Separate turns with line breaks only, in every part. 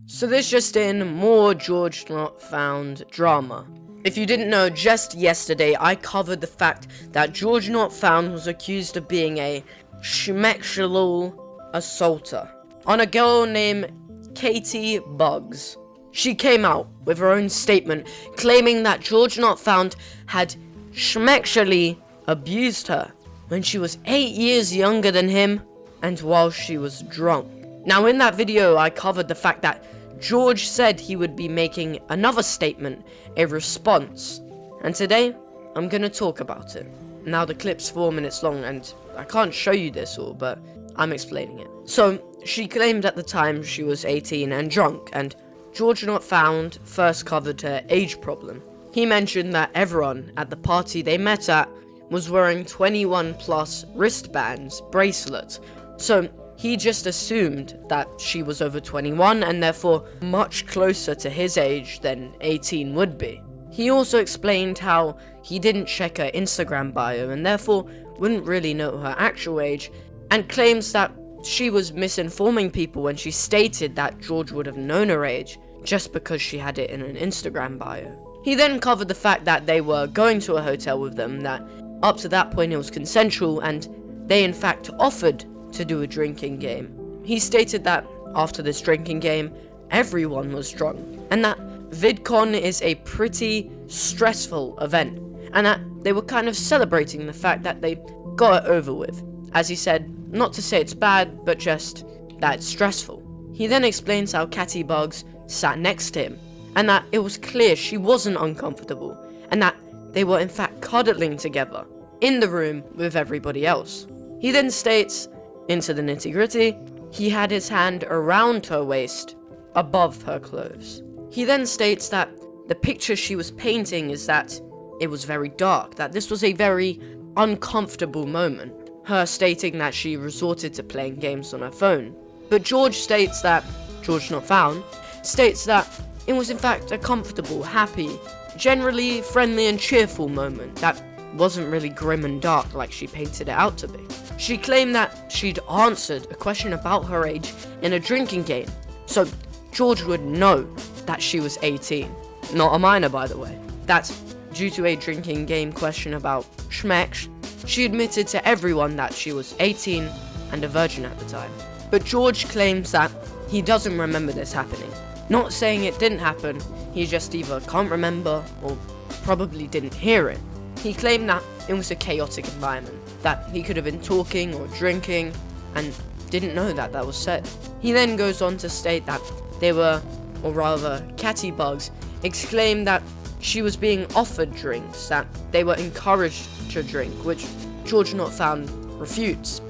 So this just in, more GeorgeNotFound drama. If you didn't know, just yesterday I covered the fact that GeorgeNotFound was accused of being a sexual assaulter on a girl named Katie Bugs. She came out with her own statement claiming that GeorgeNotFound had sexually abused her when she was 8 years younger than him and while she was drunk. Now in that video I covered the fact that George said he would be making another statement, a response, and today I'm gonna talk about it. Now the clip's 4 minutes long and I can't show you this all, but I'm explaining it. So she claimed at the time she was 18 and drunk, and GeorgeNotFound first covered her age problem. He mentioned that everyone at the party they met at was wearing 21 plus wristbands, bracelets, so he just assumed that she was over 21 and therefore much closer to his age than 18 would be. He also explained how he didn't check her Instagram bio and therefore wouldn't really know her actual age, and claims that she was misinforming people when she stated that George would have known her age just because she had it in an Instagram bio. He then covered the fact that they were going to a hotel with them, that up to that point it was consensual and they in fact offered to do a drinking game. He stated that after this drinking game, everyone was drunk, and that VidCon is a pretty stressful event, and that they were kind of celebrating the fact that they got it over with. As he said, not to say it's bad, but just that it's stressful. He then explains how Katie Bugs sat next to him, and that it was clear she wasn't uncomfortable, and that they were in fact cuddling together in the room with everybody else. He then states, into the nitty-gritty, he had his hand around her waist, above her clothes. He then states that the picture she was painting is that it was very dark, that this was a very uncomfortable moment, her stating that she resorted to playing games on her phone. But George states that, GeorgeNotFound, states that it was in fact a comfortable, happy, generally friendly and cheerful moment that wasn't really grim and dark like she painted it out to be. She claimed that she'd answered a question about her age in a drinking game, so George would know that she was 18. Not a minor, by the way. That, due to a drinking game question about schmeck, she admitted to everyone that she was 18 and a virgin at the time. But George claims that he doesn't remember this happening. Not saying it didn't happen, he just either can't remember or probably didn't hear it. He claimed that it was a chaotic environment, that he could have been talking or drinking and didn't know that that was said. He then goes on to state that they were, or rather Katie Bugs, exclaimed that she was being offered drinks, that they were encouraged to drink, which GeorgeNotFound refutes,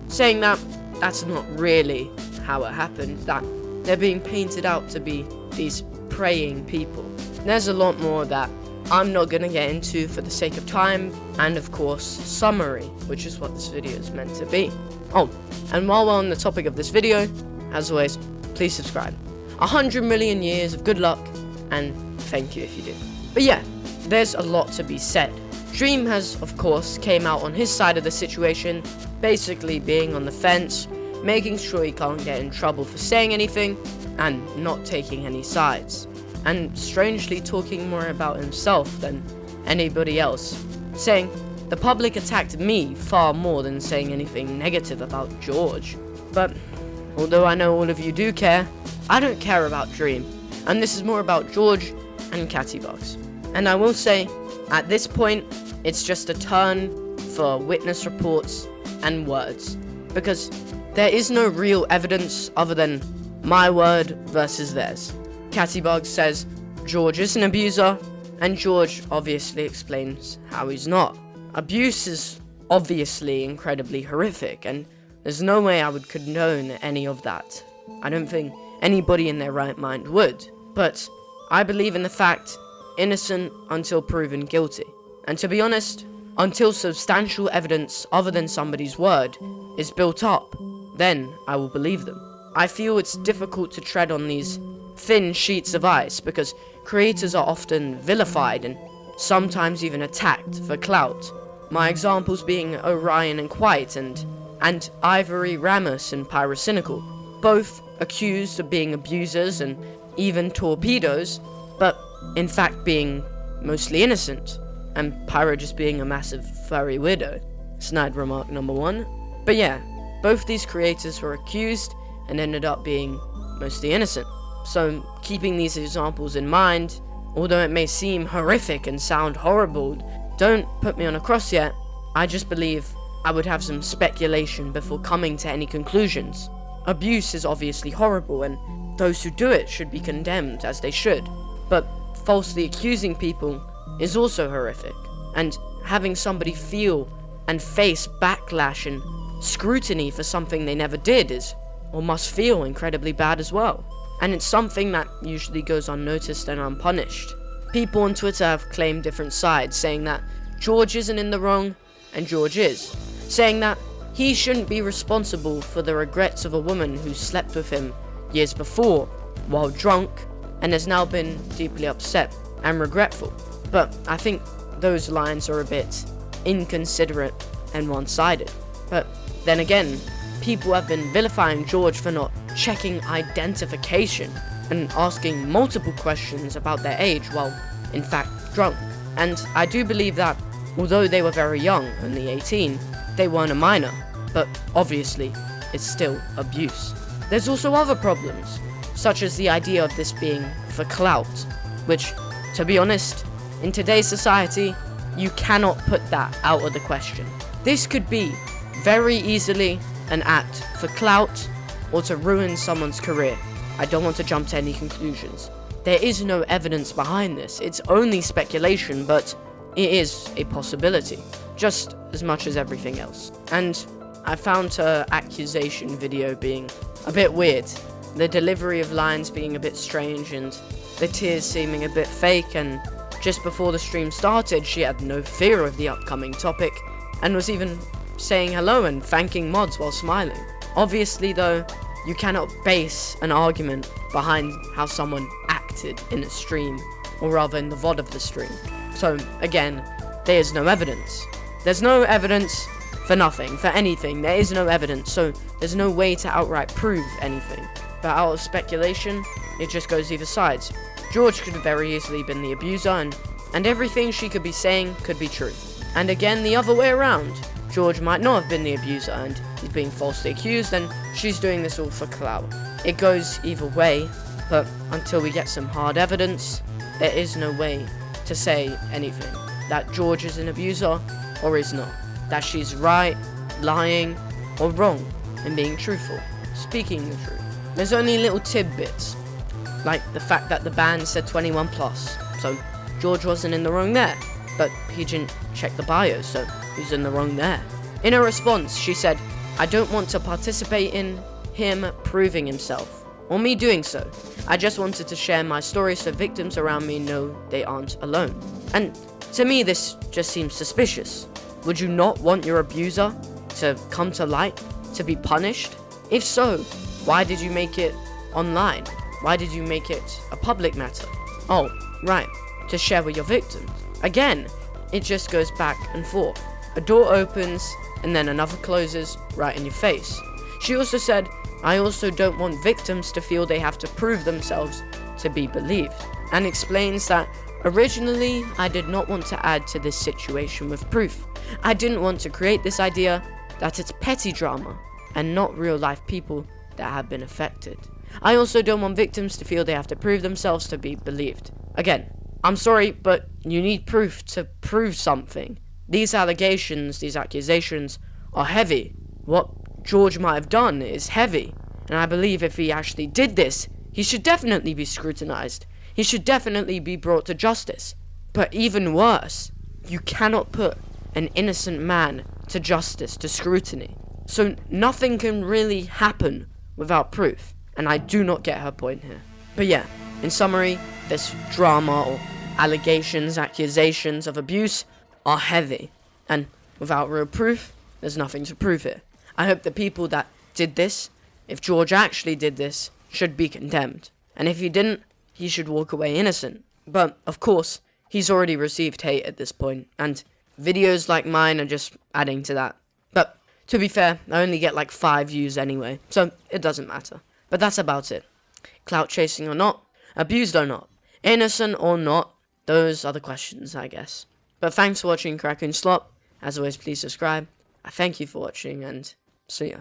saying that that's not really how it happened, that they're being painted out to be these praying people. There's a lot more that I'm not gonna get into for the sake of time, and of course, summary, which is what this video is meant to be. Oh, and while we're on the topic of this video, as always, please subscribe. 100 million years of good luck, and thank you if you do. But yeah, there's a lot to be said. Dream has, of course, came out on his side of the situation, basically being on the fence, making sure he can't get in trouble for saying anything, and not taking any sides. And strangely talking more about himself than anybody else, saying, the public attacked me far more than saying anything negative about George. But, although I know all of you do care, I don't care about Dream, and this is more about George and Katie Bugs. And I will say, at this point, it's just a turn for witness reports and words, because there is no real evidence other than my word versus theirs. Katie Bugs says George is an abuser, and George obviously explains how he's not. Abuse is obviously incredibly horrific, and there's no way I would condone any of that. I don't think anybody in their right mind would. But I believe in the fact, innocent until proven guilty. And to be honest, until substantial evidence other than somebody's word is built up, then I will believe them. I feel it's difficult to tread on these thin sheets of ice because creators are often vilified and sometimes even attacked for clout. My examples being Orion and Quite and Ivory Ramos and Pyrocynical. both accused of being abusers and even torpedoes, but in fact being mostly innocent, and Pyro just being a massive furry weirdo. Snide remark number 1. But yeah, both these creators were accused and ended up being mostly innocent. So keeping these examples in mind, although it may seem horrific and sound horrible, don't put me on a cross yet. I just believe I would have some speculation before coming to any conclusions. Abuse is obviously horrible, and those who do it should be condemned, as they should. But falsely accusing people is also horrific, and having somebody feel and face backlash and scrutiny for something they never did is, or must feel, incredibly bad as well. And it's something that usually goes unnoticed and unpunished. People on Twitter have claimed different sides, saying that George isn't in the wrong and George is, saying that he shouldn't be responsible for the regrets of a woman who slept with him years before while drunk and has now been deeply upset and regretful. But I think those lines are a bit inconsiderate and one-sided. But then again, people have been vilifying George for not checking identification and asking multiple questions about their age while in fact drunk. And I do believe that although they were very young, only 18, they weren't a minor, but obviously it's still abuse. There's also other problems, such as the idea of this being for clout, which, to be honest, in today's society, you cannot put that out of the question. This could be very easily an act for clout or to ruin someone's career. I don't want to jump to any conclusions. There is no evidence behind this. It's only speculation, but it is a possibility, just as much as everything else. And I found her accusation video being a bit weird. The delivery of lines being a bit strange and the tears seeming a bit fake, and just before the stream started, she had no fear of the upcoming topic and was even saying hello and thanking mods while smiling. Obviously though, you cannot base an argument behind how someone acted in a stream, or rather in the VOD of the stream. So again, there is no evidence. There's no evidence for nothing, for anything. There is no evidence, so there's no way to outright prove anything. But out of speculation, it just goes either sides. George could have very easily been the abuser, and everything she could be saying could be true. And again, the other way around. George might not have been the abuser, and he's being falsely accused, and she's doing this all for clout. It goes either way, but until we get some hard evidence, there is no way to say anything. That George is an abuser, or is not. That she's right, lying, or wrong, and being truthful, speaking the truth. There's only little tidbits, like the fact that the ban said 21 plus, so George wasn't in the wrong there, but he didn't check the bio, so he's in the wrong there. In her response, she said, "I don't want to participate in him proving himself, or me doing so. I just wanted to share my story so victims around me know they aren't alone." And to me, this just seems suspicious. Would you not want your abuser to come to light, to be punished? If so, why did you make it online? Why did you make it a public matter? Oh, right, to share with your victims. Again, it just goes back and forth. A door opens, and then another closes right in your face. She also said, "I also don't want victims to feel they have to prove themselves to be believed," and explains that originally I did not want to add to this situation with proof. I didn't want to create this idea that it's petty drama and not real life people that have been affected. I also don't want victims to feel they have to prove themselves to be believed. Again, I'm sorry, but you need proof to prove something. These allegations, these accusations are heavy. What George might have done is heavy, and I believe if he actually did this, he should definitely be scrutinized. He should definitely be brought to justice. But even worse, you cannot put an innocent man to justice, to scrutiny. So nothing can really happen without proof, and I do not get her point here. But yeah, in summary, this drama or allegations, accusations of abuse are heavy, and without real proof, there's nothing to prove it. I hope the people that did this, if George actually did this, should be condemned, and if he didn't, he should walk away innocent. But, of course, he's already received hate at this point, and videos like mine are just adding to that. But, to be fair, I only get like 5 views anyway, so it doesn't matter. But that's about it. Clout chasing or not, abused or not, innocent or not, those are the questions, I guess. But thanks for watching Raccoon Slop. As always, please subscribe. I thank you for watching, and see ya.